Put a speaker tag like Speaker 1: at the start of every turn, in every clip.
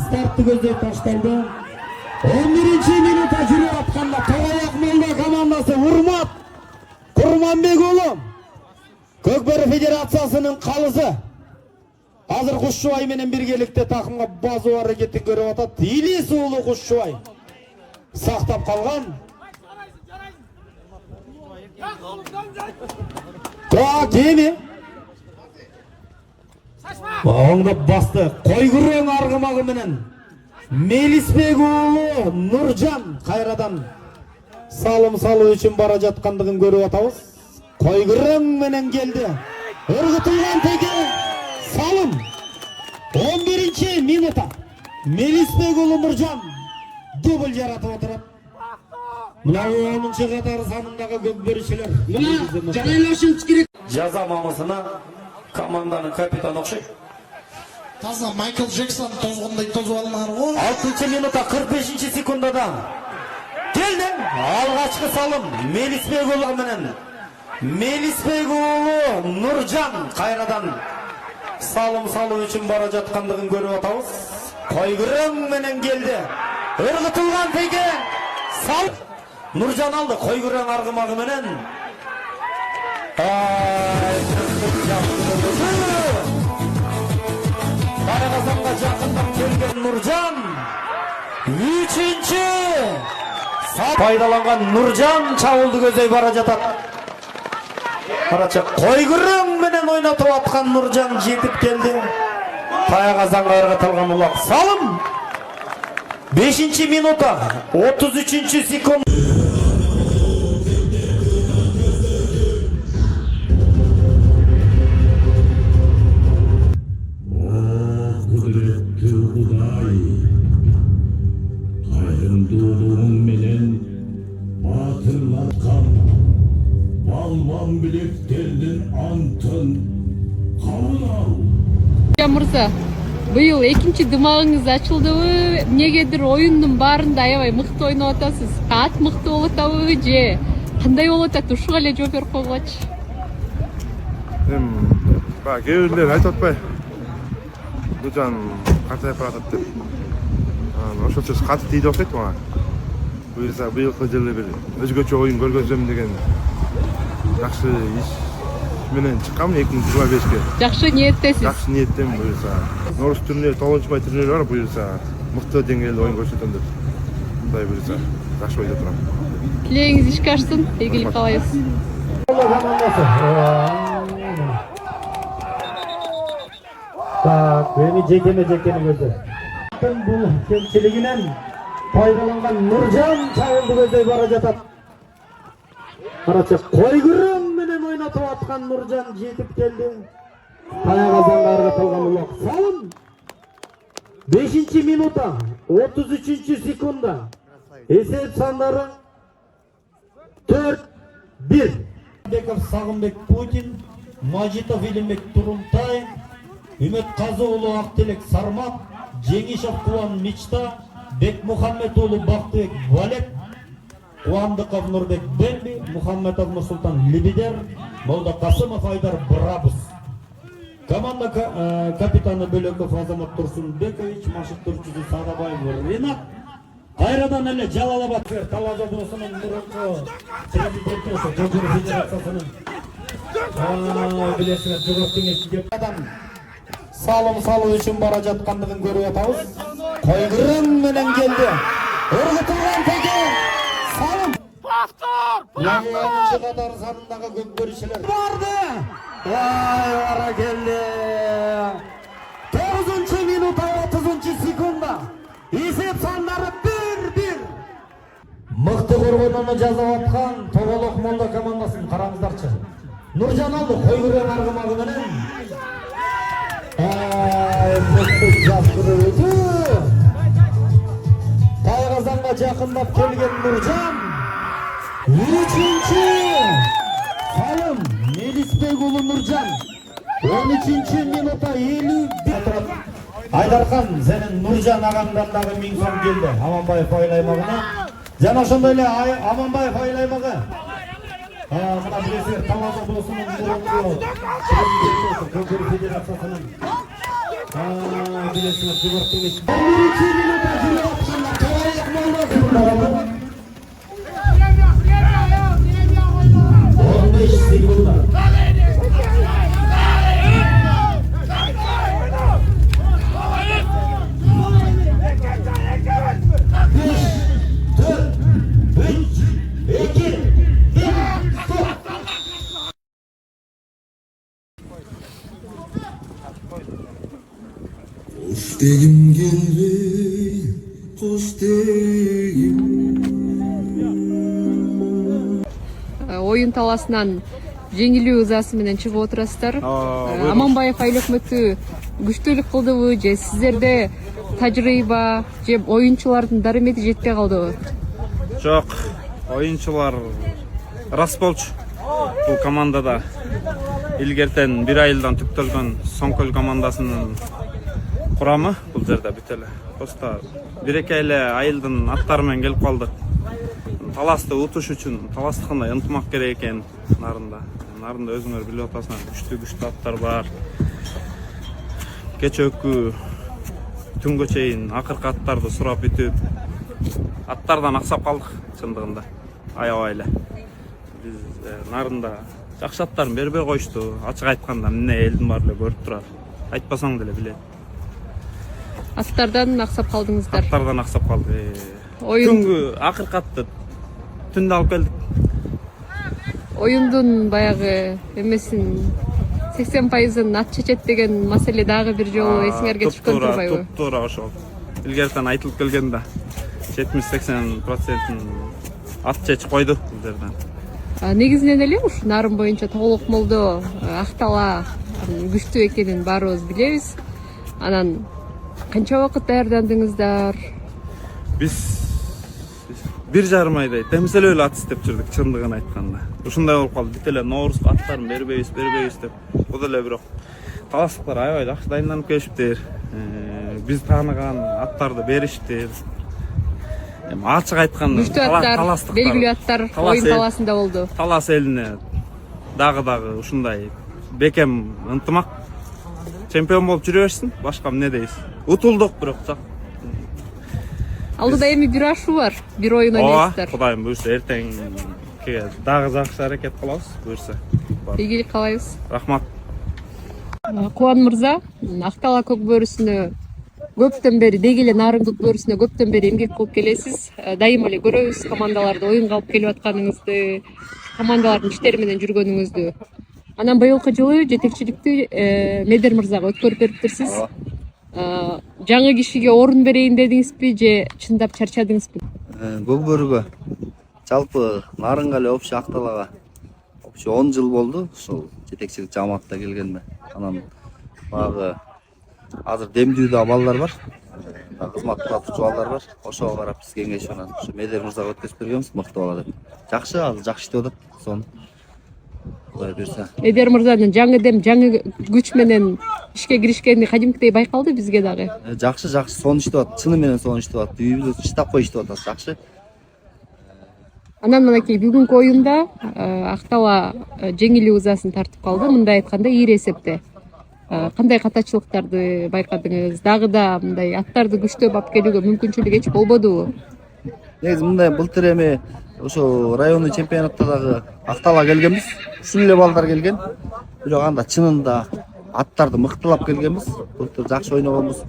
Speaker 1: Startты көздөй ташталды. 11-минутта жүріп атканда Тоғаяқ Молда командасы Урмат Курманбек уулу Көкбөрү Федерациясынын калысы. Азыр Кушчубай менен биргеликте такымга базуу аракетин көрүп атат. Илис уулу Кушчубай сактап калган. Так, эми оңдоп басты. Койгүрөң аргымагы менен Мелисбек уулу Нуржан кайрадан салым салуу үчүн бара жаткандыгын көрүп атабыз. Койгүрөң менен келди. Ыргытылган теге салым. 11-минутта Мелисбек уулу Нуржан дубль жаратып отурат. Мына 10-чы катар санындагы көкбөрүчүлөр.
Speaker 2: Мына жарайлашыңыз керек.
Speaker 1: Жаза мамасына команданын капитаны окшойт.
Speaker 2: Таза Майкл Джексон тозгондой тозуп алыңар го.
Speaker 1: 6-минутта 45-секундада келди. Алгачкы салым Мелисбек уулу менен Мелисбек уулу Нуржан кайрадан салым салуу үчүн бара жаткандыгын көрүп атабыз. Койгүрөң менен келди. Ыргытылган теге сал. Нуржан алды. Койгүрөң аргымагы менен. Карагазанга жакындап келген Нуржан. 3-чү пайдаланган Нуржан чабуулду көздөй бара жатат. Карача Койгүрөң менен ойнотуп аткан Нуржан жетип келди. Карагазанга ыргытылган улак салым. 5-минутта 33-секунд.
Speaker 3: Кайрымдуулугуң менен батырлаткан балбан билектердин антын кабыл ал.
Speaker 4: Мырза, быйыл экинчи дымагыңыз ачылдыбы? Эмнегедир оюндун баарында аябай мыкты ойноп атасыз. Ат мыкты болуп атабы же кандай болуп атат? Ушуга эле жооп берип койгулачы.
Speaker 5: Кээ бирлер айтып атпайбы? Нуржан картайып баратат деп. Ошол сөз катып тийди окшойт мага. Буюрса быйылкы жылы бир өзгөчө оюн көргөзөм деген жакшы иш менен чыкканмын 2025-ке.
Speaker 4: Жакшы ниеттесиз.
Speaker 5: Жакшы ниеттемин буюрса. Норус турнирі, Толончубай турнирі бар, буюрса мыкты деңгээлде оюн көрсөтөм деп. Мындай буюрса жакшы ойдо турам.
Speaker 4: Тилегиңиз ишке ашсын, ийгилик каалайбыз.
Speaker 1: Так, эми жекеме көздөй. Бул кемчилигинен пайдаланган Нуржан чабуулду көздөй бара жатат. Карача Койгүрөң менен ойнотуп аткан Нуржан жетип келди. Карагазанга ыргытылган улак салым. 5-минутта 33-секундда эсеп сандары 4-1. Беков Сагынбек Путин, Мажитов Илимбек Турунтай, Үмөт Казы уулу Актелек Сармат, Жеңишев Кубан Мечта, Бекмухаммед уулу Бактыбек Валек, Кубандыков Нурбек Бемби, Мухаммедов Нурсултан Лебедер, Молда Касымов Айдар Брабус. Команда капитаны Бөлеков Азамат Турсунбекович, машыктыруучусу Садабаев Ринат. Кайрадан эле Жалалабад Талас облусунун мурунку президенти ошо Көкбөрү Федерациясынын билесиңер жогорку кеңешчи депутат салым салуу үчүн бара жаткандыгын көрүп атабыз. Койгүрөң менен келди. Ыргытылган теге салым. Повтор! Катар санындагы көкбөрүчүлөр барды. Бара келди. 9-минутта 30-секундда эсеп сандары 1-1. Мыкты коргонууну жасап аткан Тоголок Молда командасын караңыздарчы. Нуржан алды. Койгүрөң аргымагы менен. Карагазанга жакындап келген Нуржан. 3-чү салым Мелисбек уулу Нуржан. 13-минутта 50. Айдархан, сенин Нуржан агаңдан дагы 1000 сом келди. Аманбаев айлаймагына. Жана ошондой эле Аманбаев айлаймагы. Мына билесиңер Талас облусунун мурунку Көкбөрү Федерациясынын Bilesiniz, Cumhurbaşkanı için. 12 minuta jüri atışında kolaylık olmaz. 15 sekunda.
Speaker 3: Hoş degim geldi, hoş degim.
Speaker 4: Oyun таласынан жеңилүү ызасы менен чыгып отурасыздар. Аманбаев Айлөкмөтү күчтүүлүк кылдыбы же сиздерде тажрыйба же оюнчулардын дарымети жетпей калдыбы?
Speaker 6: Жок, оюнчулар рас болчу. Бул командада илгертен бир айылдан түптөлгөн Соңкөл командасынын курамы бул жерде бүт эле. Просто бир-эки эле айылдын аттары менен келип калдык. Таласты утуш үчүн таласты кандай ынтымак керек экен нарында. Нарында өзүңөр билип атасыңар, күчтүү аттар бар. Кечөөкү түнгө чейин акыркы аттарды сурап бүтүп, аттардан аксап калдык чындыгында. Аябай эле. Биз нарында жакшы аттарын бербей коюшту. Ачык айтканда эмне элдин баары эле көрүп турат. Айтпасаң деле билет.
Speaker 4: Аттардан аксап калдыңыздар.
Speaker 6: Аттардан аксап калды.
Speaker 4: Oyun
Speaker 6: Түнгү акыркы атты түндө алып келдик.
Speaker 4: Oyundun баягы эмесин 80%ын ат чечет деген маселе дагы бир жолу эсиңерге түшкөн турбайбы?
Speaker 6: Туура ошол. Илгертен айтылып келген да 70-80%ын ат чечип койду бул жерден.
Speaker 4: Негизинен эле ушу нарын боюнча Тоголок молдо, Актала күчтүү экенин баарыбыз билебиз. Анан канча убакыт даярдандыңыздар?
Speaker 6: Биз 1,5 айдай темселөө эле ат издеп жүрдүк чындыгын айтканда. Ушундай болуп калды. Бүт эле Ноорузга аттарын бербейбиз деп. Бул эле бирок таластыктар аябай жакшы дайынданып келишиптир. Биз тааныган аттарды бериштир. Эми ачык айтканда
Speaker 4: Күчтүү аттар, белгилүү аттар оюн таласында болду.
Speaker 6: Талас элине дагы ушундай бекем ынтымак чемпион болуп жүрө берсин. Башка эмне дейбиз? Утулдук бирок
Speaker 4: Алдыда эми бир ашуу бар, бир оюн ойнойсуздар.
Speaker 6: Кудайым буйрса эртең дагы жакшы аракет кылабыз, буйрса.
Speaker 4: Ийгилик каалайбыз.
Speaker 6: Рахмат.
Speaker 4: Кубан мырза, Актала көк бөрүсүнө көптөн бери, деги эле нарын көк бөрүсүнө көптөн бери эмгек кылып келесиз. Дайыма эле көрөбүз командаларды оюнга алып келип атканыңызды, командалардын иштери менен жүргөнүңүздү. Анан быйылкы жылы жетекчиликти Медер мырзага өткөрүп бериптирсиз. Жаңы кишиге орун берейин дедиңизби же чындап чарчадыңызбы?
Speaker 7: Көкбөрүгө жалпы нарынга эле общий Акталага 10 жыл болду ушул жетекчилик жамаатта келгениме. Анан баягы азыр демдүү да балдар бар. Кызмат кыла турчу балдар бар. Ошого карап биз кеңешип анан ушу Медер мырзага өткөзүп бергенбиз, мыкты бала деп. Жакшы, азыр жакшы иштеп атат. Сону Кудай берсе.
Speaker 4: Медер мырзанын жаңы дем, жаңы күч менен ишке киришкени кадимкидей байкалды бизге дагы.
Speaker 7: Жакшы, сону иштеп атат. Чыны менен сону иштеп атат. Үйүбүздө штаб коюп иштеп атат. Жакшы.
Speaker 4: Анан мынакей бүгүнкү оюнда Актала жеңилүү ызасын тартып калды. Мындай айтканда ийир эсепте. Кандай катачылыктарды байкадыңыз? Дагы да мындай аттарды күчтөп алып келүүгө мүмкүнчүлүк эч болбодубу?
Speaker 7: Негизи мындай былтыр эми ошо райондуу чемпионатта дагы Актала келгенбиз. Ушул эле балдар келген. Бирок анда чынында аттарды мыктылап келгенбиз. Былтыр жакшы ойногонбуз.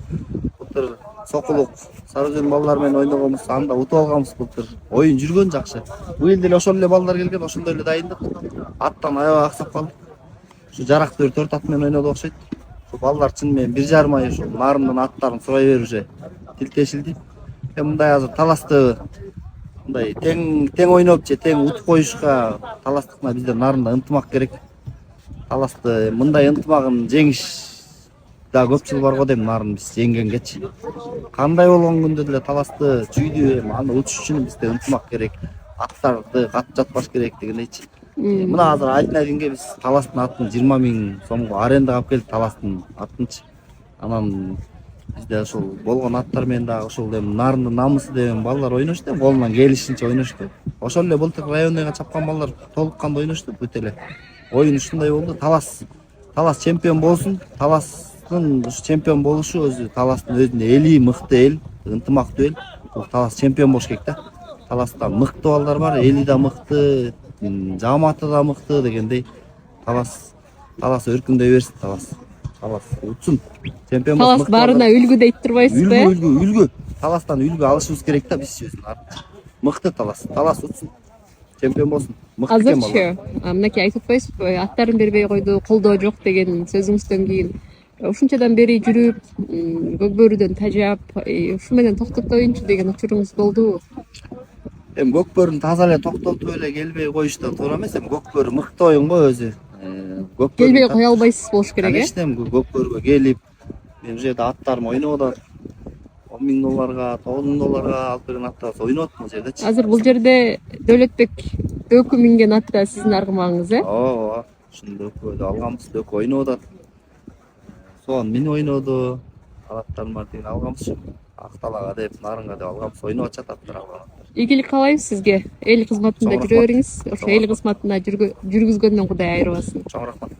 Speaker 7: Былтыр Сокулук, Сарыжын балдар менен ойногонбуз. Анда утуп алганбыз былтыр. Оюн жүргөн жакшы. Быйыл деле ошол эле балдар келген, ошондой эле дайындык. Аттан аябай аксап калдык. Ушу жарактуу 4 ат менен ойноду окшойт. Ошо балдар чын менен 1,5 ай ошо нарындын аттарын сурай берип уже тилтешилди. Мындай азыр таласты мындай тең ойноп же тең утуп коюшка таластыкына биздер нарында ынтымак керек. Таласты мындай ынтымагын жеңиш да көп жыл бар го дейм, нарын биз жеңгенгечи. Кандай болгон күндө деле таласты жүйдү, аны утуш үчүн бизде ынтымак керек. Аттарды катып жатпаш керек дегендейчи. Мына азыр айтмайдыңге биз таластын атын 20 000 сомго арендага алып келдик, таластын атынчы. Анан бизде ошол болгон аттар менен дагы ошол нарындын намысы деген балдар ойношту, колунан келишинче ойношту. Ошол эле былтыр райондойго чапкан балдар толук канда ойношту бүт эле. Оюн ушундай болду. Талас чемпион болсун, таластын таластын ушу чемпион болушу өзү таластын өзүндө эли мыкты эл, ынтымактуу эл. Бул талас чемпион болуш керек да. Таласта мыкты балдар бар, эли да мыкты, жамааты да мыкты дегендей. Талас өркүндөй берсин, талас утсун. Чемпион болуп
Speaker 4: Талас баарына үлгү дейт турбайсызбы?
Speaker 7: Үлгү. Таластан үлгү алышыбыз керек да биз өзүн. Мыкты талас утсун. Чемпион болсун. Мыкты экен балдар.
Speaker 4: Азырчы мынакей айтып атпайсызбы, аттарын бербей койду, колдоо жок деген сөзүңүздөн кийин ушунчадан бери жүрүп, Көкбөрүдөн тажап, ушу менен токтотоюнчу деген учуруңуз болдубу?
Speaker 7: Эми Көкбөрүн таза эле токтотуп эле келбей коюштан туура эмес. Эми Көкбөрү мыкты оюн го өзү.
Speaker 4: Келбей кое албайсыз болуш керек,
Speaker 7: Конечно, Көкбөрүгө келип, мен бул жерде аттарым ойноп атат. $10.000, $9.000 алып берген аттар ойноп атат бул жердечи.
Speaker 4: Азыр бул жерде Дөөлөтбек Дөкү минген атта сиздин аргымагыңыз,
Speaker 7: Ооба, ушуну Дөкүдө алганбыз, Дөкү ойноп атат. Соон мени ойноду, аттарым бар деген алганбыз. Акталага деп, Нарынга деп алганбыз, ойноп атышат аттар алган.
Speaker 4: Ийгилик каалайбыз сизге. Эл кызматында жүрө бериңиз. Ошо эл кызматына жүргүзгөндөн Кудай айырбасын.
Speaker 7: Чоң рахмат.